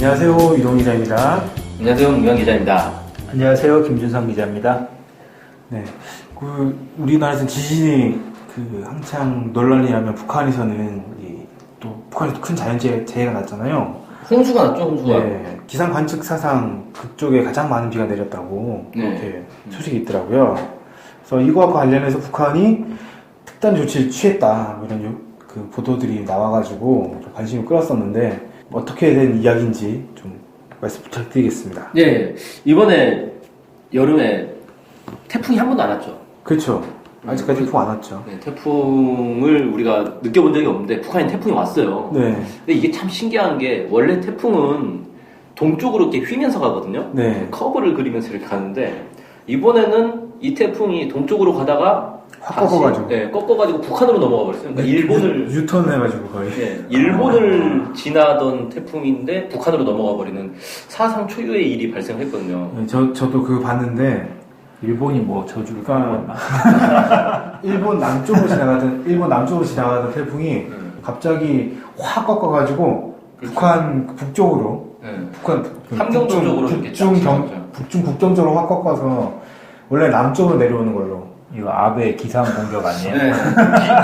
안녕하세요, 이동 기자입니다. 안녕하세요, 문경 기자입니다. 안녕하세요, 김준성 기자입니다. 네, 우리나라에서 지진이 한창 논란이 나면 북한에서는 또 북한에서 큰 자연재해가 났잖아요. 홍수가 났죠, 홍수가. 네, 기상 관측 사상 그쪽에 가장 많은 비가 내렸다고 그렇게 소식이 있더라고요. 그래서 이거와 관련해서 북한이 특단 조치를 취했다 뭐 이런 보도들이 나와가지고 좀 관심을 끌었었는데 어떻게 된 이야기인지 좀 말씀 부탁드리겠습니다. 네, 이번에 여름에 태풍이 한 번도 안 왔죠. 그렇죠. 아직까지 태풍 안 왔죠. 네, 태풍을 우리가 느껴본 적이 없는데 북한에 태풍이 왔어요. 네. 근데 이게 참 신기한 게 원래 태풍은 동쪽으로 이렇게 휘면서 가거든요. 네. 커브를 그리면서 이렇게 가는데 이번에는 이 태풍이 동쪽으로 가다가 확 꺾어가지고. 네, 꺾어가지고 북한으로 넘어가 버렸어요. 그러니까 일본을 유턴 해가지고 거의. 네, 일본을 지나던 태풍인데 북한으로 넘어가 버리는 사상 초유의 일이 발생했거든요. 네, 저도 그거 봤는데 일본이 뭐 저주를 그러니까 일본 남쪽으로 지나가던 태풍이 갑자기 확 꺾어가지고 그렇죠. 북한 북쪽으로 북한 함경도 쪽으로 이렇게 북중 북동쪽으로 확 꺾어서 원래 남쪽으로 내려오는 걸로. 이거 아베 기상 공격 아니에요? 네.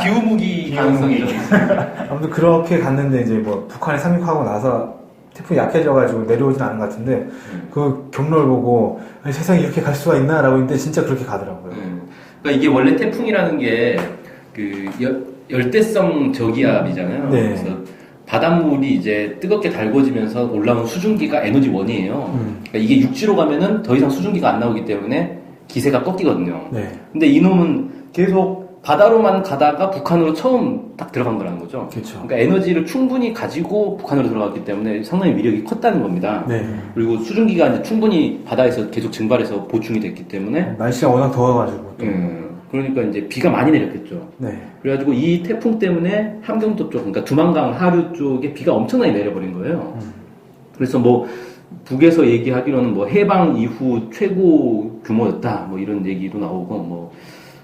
기후무기 가능성이 좀 있습니다. 아무튼 그렇게 갔는데 이제 뭐 북한에 상륙하고 나서 태풍이 약해져가지고 내려오진 않은 것 같은데 그 경로를 보고 아니, 세상에 이렇게 갈 수가 있나라고 했는데 진짜 그렇게 가더라고요. 그러니까 이게 원래 태풍이라는 게 열대성 저기압이잖아요. 네. 그래서 바닷물이 이제 뜨겁게 달궈지면서 올라온 수증기가 에너지1이에요. 그러니까 이게 육지로 가면은 더 이상 수증기가 안 나오기 때문에 기세가 꺾이거든요. 네. 근데 이놈은 계속 바다로만 가다가 북한으로 처음 딱 들어간 거라는 거죠. 그렇죠. 그러니까 에너지를 충분히 가지고 북한으로 들어갔기 때문에 상당히 위력이 컸다는 겁니다. 네. 그리고 수증기가 이제 충분히 바다에서 계속 증발해서 보충이 됐기 때문에 날씨가 워낙 더워가지고. 그러니까 이제 비가 많이 내렸겠죠. 네. 그래가지고 이 태풍 때문에 함경도 쪽, 그러니까 두만강 하류 쪽에 비가 엄청나게 내려버린 거예요. 그래서 뭐 북에서 얘기하기로는 뭐 해방 이후 최고 규모였다, 뭐 이런 얘기도 나오고, 뭐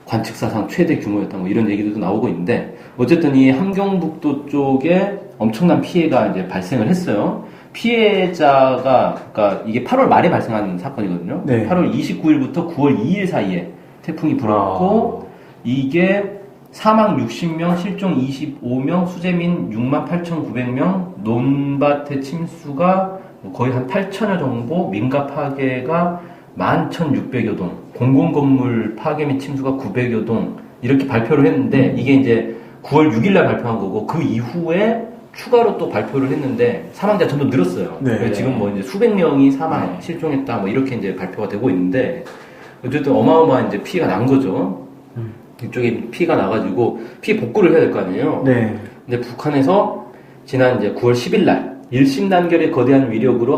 관측사상 최대 규모였다, 뭐 이런 얘기도 나오고 있는데, 어쨌든 이 함경북도 쪽에 엄청난 피해가 이제 발생을 했어요. 피해자가, 그러니까 이게 8월 말에 발생한 사건이거든요. 네. 8월 29일부터 9월 2일 사이에 태풍이 불었고, 이게 사망 60명, 실종 25명, 수재민 68,900명, 논밭의 침수가 거의 한 8,000여 정도, 민가 파괴가 11,600여 동, 공공건물 파괴 및 침수가 900여 동, 이렇게 발표를 했는데, 이게 이제 9월 6일날 발표한 거고, 그 이후에 추가로 또 발표를 했는데, 사망자 전부 늘었어요. 네. 지금 뭐 이제 수백 명이 사망, 실종했다, 뭐 이렇게 이제 발표가 되고 있는데, 어쨌든 어마어마한 이제 피해가 난 거죠. 이쪽에 피해가 나가지고, 피해 복구를 해야 될 거 아니에요? 네. 근데 북한에서 지난 이제 9월 10일날, 일심단결의 거대한 위력으로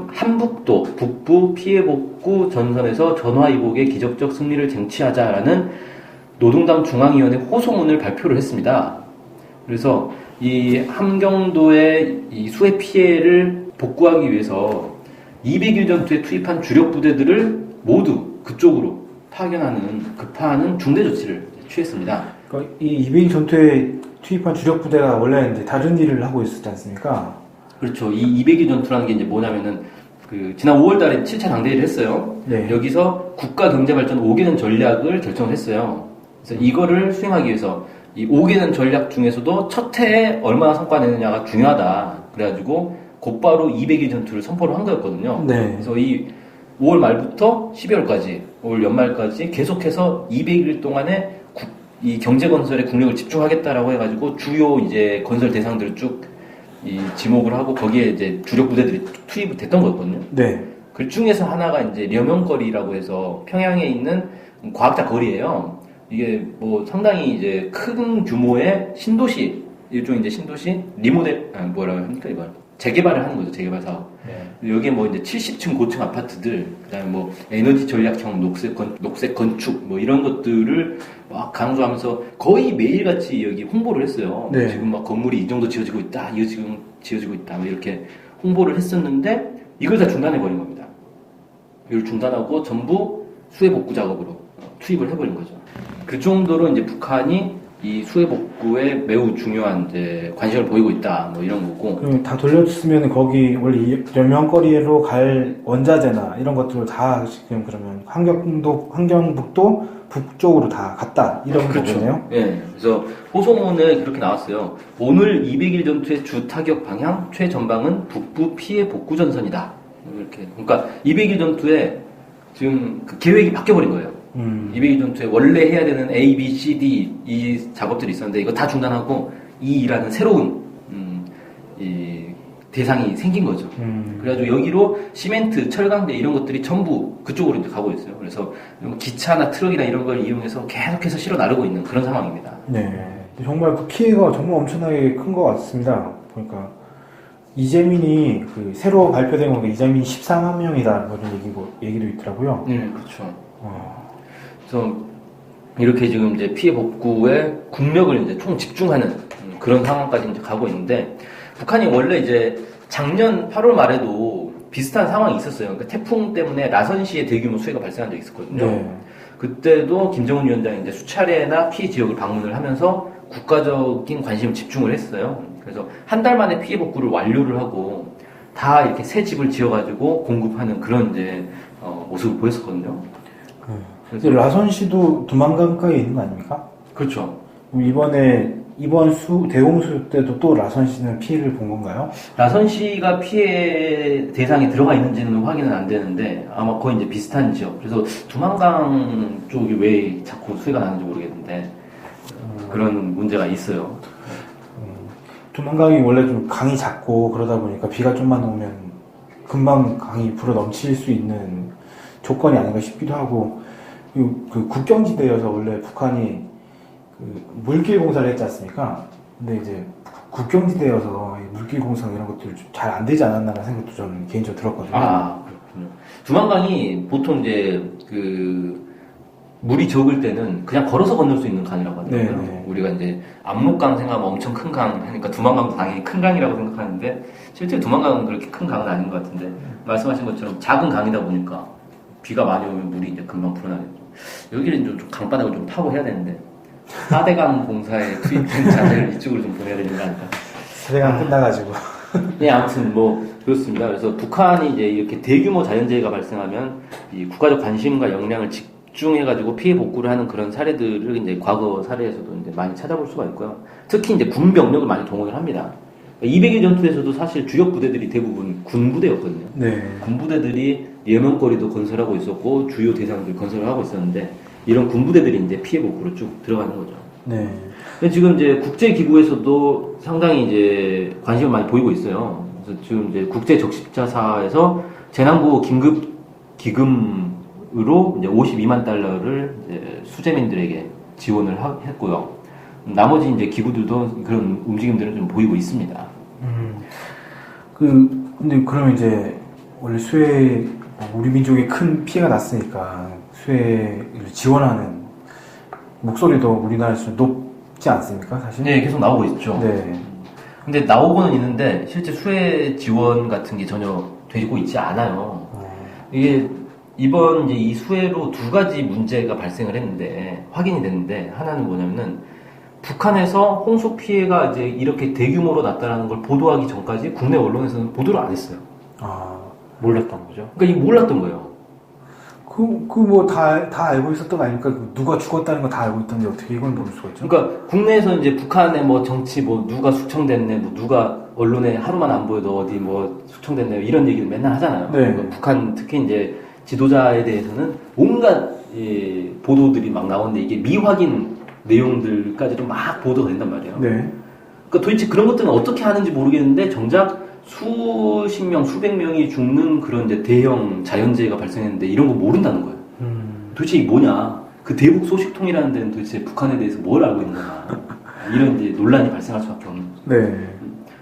한북도 북부 피해 복구 전선에서 전화위복의 기적적 승리를 쟁취하자라는 노동당 중앙위원회 호소문을 발표를 했습니다. 그래서 이 함경도의 이 수해 피해를 복구하기 위해서 200일 전투에 투입한 주력 부대들을 모두 그쪽으로 급파하는 중대 조치를 취했습니다. 그러니까 이 200일 전투에 투입한 주력 부대가 원래 이제 다른 일을 하고 있었지 않습니까? 그렇죠. 이 200일 전투라는 게 이제 뭐냐면은 지난 5월 달에 7차 당대회를 했어요. 네. 여기서 국가 경제 발전 5개년 전략을 결정을 했어요. 그래서 이거를 수행하기 위해서 이 5개년 전략 중에서도 첫 해에 얼마나 성과 내느냐가 중요하다. 그래가지고 곧바로 200일 전투를 선포를 한 거였거든요. 네. 그래서 이 5월 말부터 12월까지, 5월 연말까지 계속해서 200일 동안에 이 경제 건설에 국력을 집중하겠다라고 해가지고 주요 이제 건설 대상들을 쭉 지목을 하고 거기에 이제 주력 부대들이 투입이 됐던 거였거든요. 네. 그 중에서 하나가 이제 려명거리라고 해서 평양에 있는 과학자 거리예요. 이게 뭐 상당히 이제 큰 규모의 신도시, 일종의 이제 신도시 리모델, 뭐라고 합니까 이걸? 재개발을 하는 거죠, 재개발 사업. 네. 여기에 뭐 이제 70층 고층 아파트들, 그 다음에 뭐 에너지 전략형 녹색 건축, 뭐 이런 것들을 막 강조하면서 거의 매일같이 여기 홍보를 했어요. 네. 지금 막 건물이 이 정도 지어지고 있다, 이거 지금 지어지고 있다, 뭐 이렇게 홍보를 했었는데 이걸 다 중단해버린 겁니다. 이걸 중단하고 전부 수해 복구 작업으로 투입을 해버린 거죠. 그 정도로 이제 북한이 이 수해 복구에 매우 중요한 이제 관심을 보이고 있다. 뭐 이런 거고. 그럼 다 돌려줬으면 거기 원래 연명거리로 갈 원자재나 이런 것들을 다 지금 그러면 환경북도 북쪽으로 다 갔다 이런 거겠네요. 예. 그래서 호소문에 그렇게 나왔어요. 오늘 200일 전투의 주 타격 방향 최전방은 북부 피해 복구 전선이다. 이렇게. 그러니까 200일 전투에 지금 그 계획이 바뀌어버린 거예요. 200일 전투에 원래 해야 되는 A, B, C, D 이 작업들이 있었는데 이거 다 중단하고 E라는 새로운 이 대상이 생긴 거죠. 그래가지고 여기로 시멘트, 철강대 이런 것들이 전부 그쪽으로 이제 가고 있어요. 그래서 기차나 트럭이나 이런 걸 이용해서 계속해서 실어 나르고 있는 그런 상황입니다. 네. 정말 그 피해가 정말 엄청나게 큰 것 같습니다. 보니까 이재민이 그 새로 발표된 건 이재민이 14만 명이다 뭐 이런 얘기도 있더라고요. 네, 그렇죠. 그래서 이렇게 지금 이제 피해 복구에 국력을 이제 총 집중하는 그런 상황까지 이제 가고 있는데 북한이 원래 이제 작년 8월 말에도 비슷한 상황이 있었어요. 그러니까 태풍 때문에 라선시에 대규모 수해가 발생한 적이 있었거든요. 네. 그때도 김정은 위원장이 이제 수차례나 피해 지역을 방문을 하면서 국가적인 관심을 집중을 했어요. 그래서 한 달 만에 피해 복구를 완료를 하고 다 이렇게 새 집을 지어가지고 공급하는 그런 이제 모습을 보였었거든요. 그래서 라선시도 두만강가에 있는 거 아닙니까? 그렇죠. 이번 대홍수 때도 또 라선시는 피해를 본 건가요? 라선시가 피해 대상에 들어가 있는지는 확인은 안 되는데 아마 거의 이제 비슷한 지역. 그래서 두만강 쪽이 왜 자꾸 수해가 나는지 모르겠는데 그런 문제가 있어요. 두만강이 원래 좀 강이 작고 그러다 보니까 비가 좀만 오면 금방 강이 불어 넘칠 수 있는 조건이 아닌가 싶기도 하고 그 국경지대여서 원래 북한이 그 물길 공사를 했지 않습니까? 근데 이제 국경지대여서 물길 공사 이런 것들이 잘 안 되지 않았나라는 생각도 저는 개인적으로 들었거든요. 아, 그렇군요. 두만강이 보통 이제 그 물이 적을 때는 그냥 걸어서 건널 수 있는 강이라고 하더라고요. 네네. 우리가 이제 압록강 생각하면 엄청 큰 강 하니까 두만강도 당연히 큰 강이라고 생각하는데 실제 두만강은 그렇게 큰 강은 아닌 것 같은데 말씀하신 것처럼 작은 강이다 보니까 비가 많이 오면 물이 이제 금방 불어나겠죠. 여기는 좀 강바닥을 좀 타고 해야 되는데 4대강 공사에 투입된 자재를 이쪽으로 좀 보내야 되는 거 아닐까? 4대강 끝나가지고. 네, 아무튼 뭐 그렇습니다. 그래서 북한이 이제 이렇게 대규모 자연재해가 발생하면 이 국가적 관심과 역량을 집중해가지고 피해 복구를 하는 그런 사례들을 이제 과거 사례에서도 이제 많이 찾아볼 수가 있고요. 특히 이제 군 병력을 많이 동원을 합니다. 200일 전투에서도 사실 주력 부대들이 대부분 군 부대였거든요. 네. 군 부대들이 예명거리도 건설하고 있었고 주요 대상들 건설을 하고 있었는데 이런 군 부대들이 이제 피해 복구로 쭉 들어가는 거죠. 네. 근데 지금 이제 국제 기구에서도 상당히 이제 관심을 많이 보이고 있어요. 그래서 지금 이제 국제 적십자사에서 재난구호 긴급 기금으로 이제 52만 달러를 이제 수재민들에게 지원을 했고요. 나머지 이제 기구들도 그런 움직임들을 좀 보이고 있습니다. 근데 그러면 이제 원래 수해 우리 민족에 큰 피해가 났으니까 수해를 지원하는 목소리도 우리나라에서 높지 않습니까, 사실? 네, 계속 나오고 있죠. 네. 근데 나오고는 있는데 실제 수해 지원 같은 게 전혀 되고 있지 않아요. 이게 이번 이제 이 수해로 두 가지 문제가 발생을 했는데 확인이 됐는데 하나는 뭐냐면은 북한에서 홍수 피해가 이제 이렇게 대규모로 났다는 걸 보도하기 전까지 국내 언론에서는 보도를 안 했어요. 몰랐던 거죠. 그러니까 이 몰랐던 거예요. 다 알고 있었던 거 아닙니까? 누가 죽었다는 거 다 알고 있던데 어떻게 이건 모를 수가 있죠? 그러니까 국내에서 이제 북한의 뭐 정치 뭐 누가 숙청됐네, 뭐 누가 언론에 하루만 안 보여도 어디 뭐 숙청됐네 이런 얘기를 맨날 하잖아요. 네. 그러니까 북한 특히 이제 지도자에 대해서는 온갖 보도들이 막 나오는데 이게 미확인 내용들까지도 막 보도가 된단 말이에요. 네. 그러니까 도대체 그런 것들은 어떻게 하는지 모르겠는데 정작 수십 명, 수백 명이 죽는 그런 이제 대형 자연재해가 발생했는데 이런 거 모른다는 거예요. 도대체 이게 뭐냐? 그 대북 소식통이라는 데는 도대체 북한에 대해서 뭘 알고 있는 거냐? 이런 이제 논란이 발생할 수밖에 없는 거죠. 네.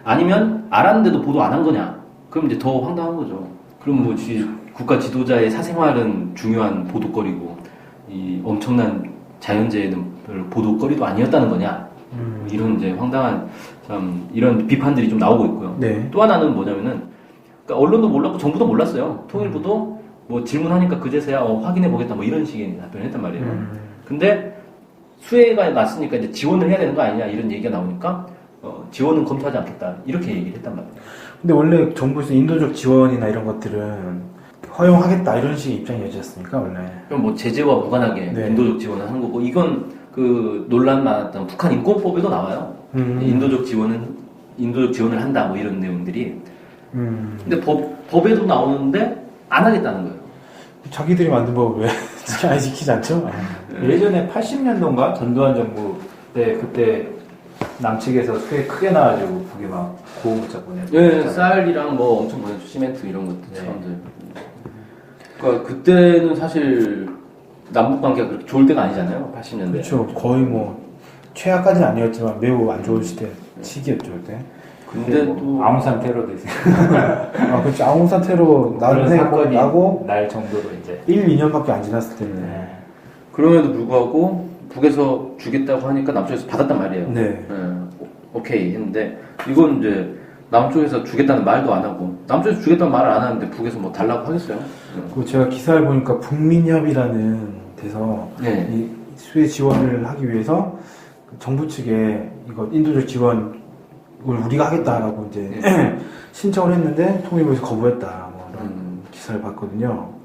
아니면 알았는데도 보도 안 한 거냐? 그럼 이제 더 황당한 거죠. 그럼 뭐 국가 지도자의 사생활은 중요한 보도거리고 이 엄청난 자연재해는 별 보도거리도 아니었다는 거냐? 이런 이제 황당한 참 이런 비판들이 좀 나오고 있고요. 네. 또 하나는 뭐냐면은 그러니까 언론도 몰랐고 정부도 몰랐어요. 통일부도 뭐 질문하니까 그제서야 확인해 보겠다 뭐 이런 식의 답변을 했단 말이에요. 근데 수혜가 났으니까 이제 지원을 해야 되는 거 아니냐 이런 얘기가 나오니까 지원은 검토하지 않겠다 이렇게 얘기를 했단 말이에요. 근데 원래 정부에서 인도적 지원이나 이런 것들은 허용하겠다 이런 식의 입장이었지 않습니까 원래? 그럼 뭐 제재와 무관하게 네. 인도적 지원을 하는 거고 이건 그 논란 많았던 북한 인권법에도 나와요. 인도적 지원을 한다 뭐 이런 내용들이. 근데 법에도 나오는데 안 하겠다는 거예요. 자기들이 만든 법을 왜 안 지키지 않죠? 예전에 80년도인가 전두환 정부 때 그때 남측에서 수혜 크게 나와가지고 북에 막 고우 문자 보내고. 네, 쌀이랑 뭐 엄청 보내줘 시멘트 이런 것들 네. 사람들. 그러니까 그때는 사실 남북 관계가 그렇게 좋을 때가 아니잖아요. 80년대. 그렇죠. 거의 뭐 최악까지는 아니었지만 매우 안 좋은 시기였죠 그때. 근데 또 뭐 아웅산 테러도 있어요. 아 그렇죠. 아웅산 테러 그런 사건이 나고 날 정도로 이제. 1, 2년밖에 안 지났을 때는. 네. 그럼에도 불구하고 북에서 주겠다고 하니까 남쪽에서 받았단 말이에요. 네. 오케이 했는데 이건 이제 남쪽에서 주겠다는 말도 안 하고 남쪽에서 주겠다는 말을 안 하는데 북에서 뭐 달라고 하겠어요? 그리고 제가 기사를 보니까 북민협이라는 데서 네. 이 수혜 지원을 하기 위해서 정부 측에 이거 인도적 지원을 우리가 하겠다라고 이제 신청을 했는데 통일부에서 거부했다 뭐 이런 기사를 봤거든요.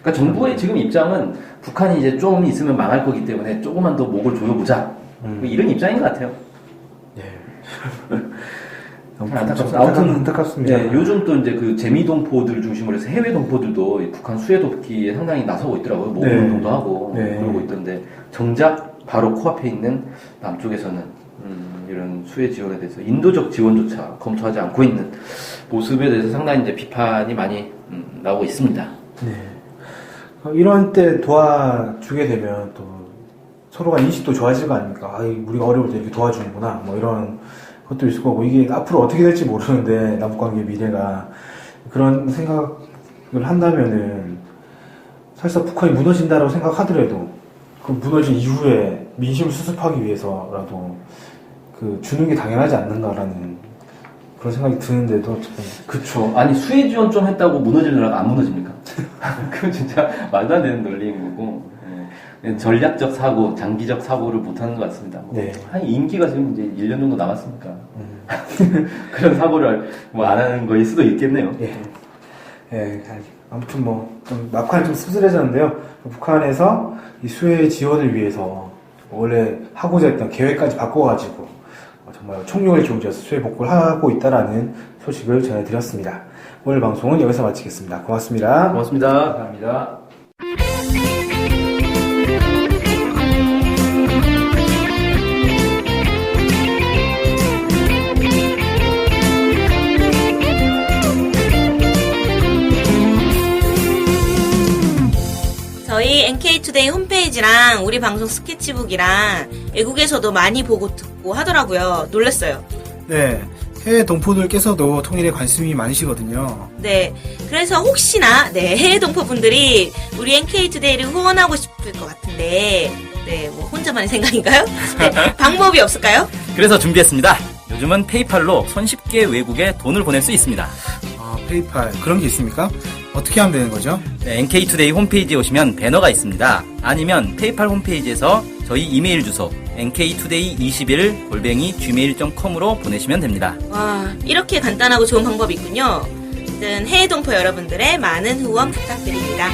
그러니까 정부의 지금 입장은 북한이 이제 좀 있으면 망할 거기 때문에 조금만 더 목을 조여보자 뭐 이런 입장인 것 같아요. 네. 안타깝습니다. 네, 요즘 또 이제 그 재미 동포들을 중심으로 해서 해외 동포들도 이 북한 수혜 돕기에 상당히 나서고 있더라고요. 모금 네. 운동도 하고 네. 그러고 있던데 정작 바로 코앞에 있는 남쪽에서는 이런 수혜 지원에 대해서 인도적 지원조차 검토하지 않고 있는 모습에 대해서 상당히 이제 비판이 많이 나오고 있습니다. 네. 이런 때 도와주게 되면 또 서로가 인식도 좋아질 거 아닙니까? 아, 우리가 어려울 때 이렇게 도와주는구나. 뭐 이런 것도 있을 거고, 이게 앞으로 어떻게 될지 모르는데, 남북관계 미래가. 그런 생각을 한다면은, 설사 북한이 무너진다라고 생각하더라도, 그 무너진 이후에 민심을 수습하기 위해서라도, 주는 게 당연하지 않는가라는 그런 생각이 드는데도, 조금. 그쵸. 아니, 수혜 지원 좀 했다고 무너지려고 안 무너집니까? 그건 진짜 말도 안 되는 논리인 거고. 예. 전략적 사고, 장기적 사고를 못하는 것 같습니다. 네. 한 임기가 지금 이제 1년 정도 남았으니까. 그런 사고를 뭐 안 하는 거일 수도 있겠네요. 예. 예, 아무튼 좀 막판에 좀 씁쓸해졌는데요. 북한에서 이 수혜 지원을 위해서 원래 하고자 했던 계획까지 바꿔가지고 정말 총력을 기울여서 수혜 복구를 하고 있다라는 소식을 전해드렸습니다. 오늘 방송은 여기서 마치겠습니다. 고맙습니다. 고맙습니다. 감사합니다. 저희 NK투데이 홈페이지랑 우리 방송 스케치북이랑 외국에서도 많이 보고 듣고 하더라고요. 놀랐어요. 네, 해외 동포들께서도 통일에 관심이 많으시거든요. 네, 그래서 혹시나 해외 동포분들이 우리 NK투데이를 후원하고 싶을 것 같은데 뭐 혼자만의 생각인가요? 네, 방법이 없을까요? 그래서 준비했습니다. 요즘은 페이팔로 손쉽게 외국에 돈을 보낼 수 있습니다. 아, 페이팔 그런 게 있습니까? 어떻게 하면 되는 거죠? 네, NK투데이 홈페이지에 오시면 배너가 있습니다. 아니면 페이팔 홈페이지에서 저희 이메일 주소 nktoday21@gmail.com으로 보내시면 됩니다. 와, 이렇게 간단하고 좋은 방법이 있군요. 해외 동포 여러분들의 많은 후원 부탁드립니다.